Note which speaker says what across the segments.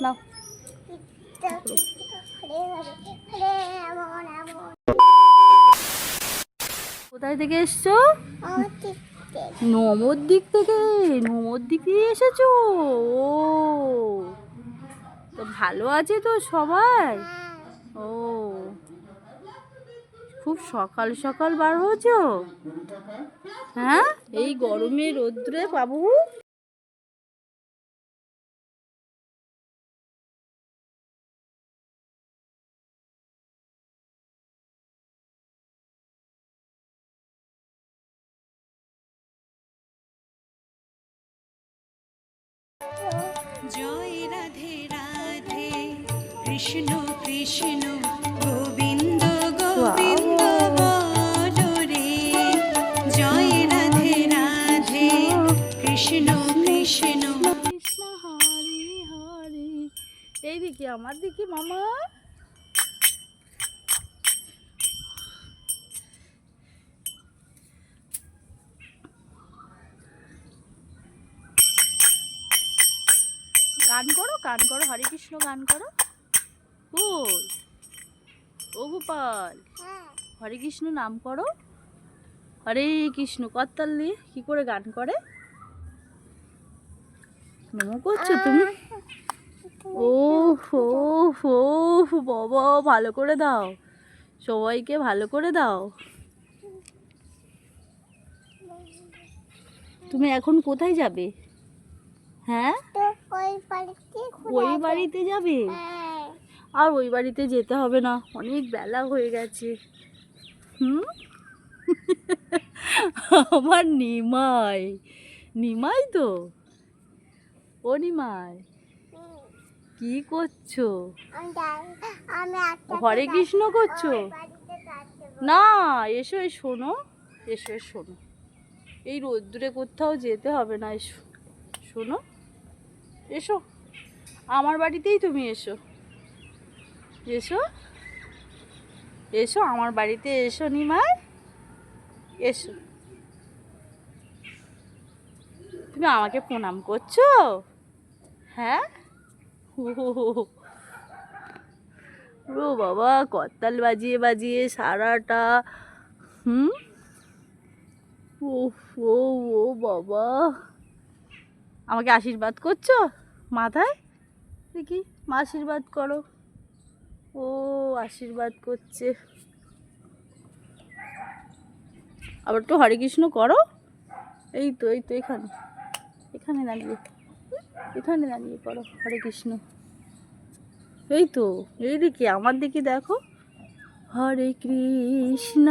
Speaker 1: নাও। কোথায় থেকে এসছো? নবদ্বীপ থেকে। নবদ্বীপ দিয়ে এসেছো? ও তো ভালো আছে তো সবাই? ও খুব সকাল সকাল বার হয়েছো? হ্যাঁ, এই গরমে রোদ্রে বাবু।
Speaker 2: জয় রাধে রাধে কৃষ্ণ কৃষ্ণ গোবিন্দ গোবিন্দ বলো রে। জয় রাধে রাধে কৃষ্ণ কৃষ্ণ
Speaker 1: কৃষ্ণ হরে হরে। এইদিকে আমার দিকে মামা। গান করো, গান করো, হরে কৃষ্ণ গান করো। কই ও গোপাল, হরে কৃষ্ণ নাম করো। হরে কৃষ্ণ করতাল দিয়ে কি করে গান করে? নমো করছো তুমি? ও হো হো বাবা, ভালো করে দাও, সবাইকে ভালো করে দাও। তুমি এখন কোথায় যাবে? হ্যাঁ, ওই বাড়িতে যাবে? আর ওই বাড়িতে যেতে হবে না, অনেক বেলা হয়ে গেছে। হুম আমার নিমাই, নিমাই তো। ও নিমাই, কি করছো? হরে কৃষ্ণ করছো? না, এসো এসো, শোনো, এসো এসো, শোনো, এই রোদ্দুরে কোথাও যেতে হবে না, এসো শোনো, এসো আমার বাড়িতেই তুমি এসো, এসো এসো আমার বাড়িতে এসো নিমাই, এসো। তুমি আমাকে প্রণাম করছো? হ্যাঁ, ও বাবা, করতাল বাজিয়ে বাজিয়ে সারাটা। হুম ও ও ও বাবা, আমাকে আশীর্বাদ করছো মাথায়? দেখি মা আশীর্বাদ করো। ও আশীর্বাদ করছে। আবার একটু হরে কৃষ্ণ করো। এই তো এই তো, এখানে এখানে দাঁড়িয়ে, এখানে দাঁড়িয়ে করো হরে কৃষ্ণ। এই তো, এইদিকে আমার দিকে দেখো। হরে কৃষ্ণ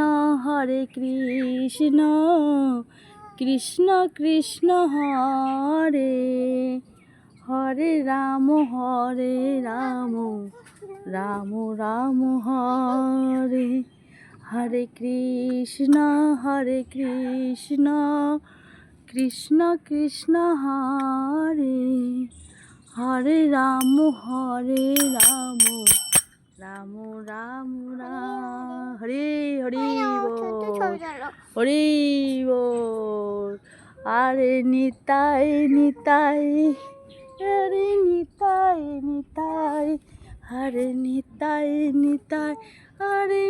Speaker 1: কৃষ্ণ কৃষ্ণ হরে হরে রাম রাম রাম হরে হরে কৃষ্ণ কৃষ্ণ কৃষ্ণ হরে হরে রাম রাম রাম হরে হরে বল, হরে বল। আরে নিতাই নিতাই, হরে নিতাই নিতাই, হরে নিতাই নিতাই, হরে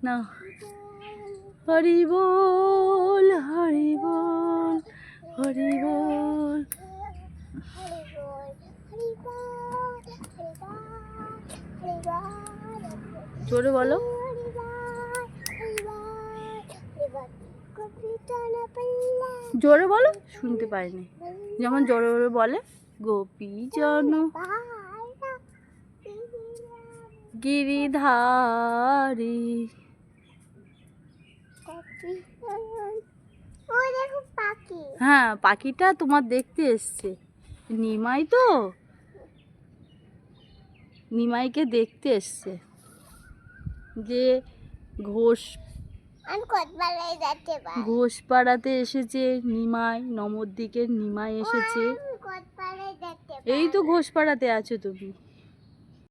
Speaker 1: না, হরি বল হরি বল হরি বল। জোরে বলো। জোরে বলো, শুনতে পাইনি। যেমন জোরে জোরে বলে, গোপীজন গিরিধারী। হ্যাঁ, পাখিটা তোমার দেখতে এসছে। নিমাই তো, নিমাইকে দেখতে এসছে। যে ঘোষপাড়াতে এসেছে নিমাই, নবদ্বীপের নিমাই এসেছে। এই তো ঘোষপাড়াতে আছো তুমি।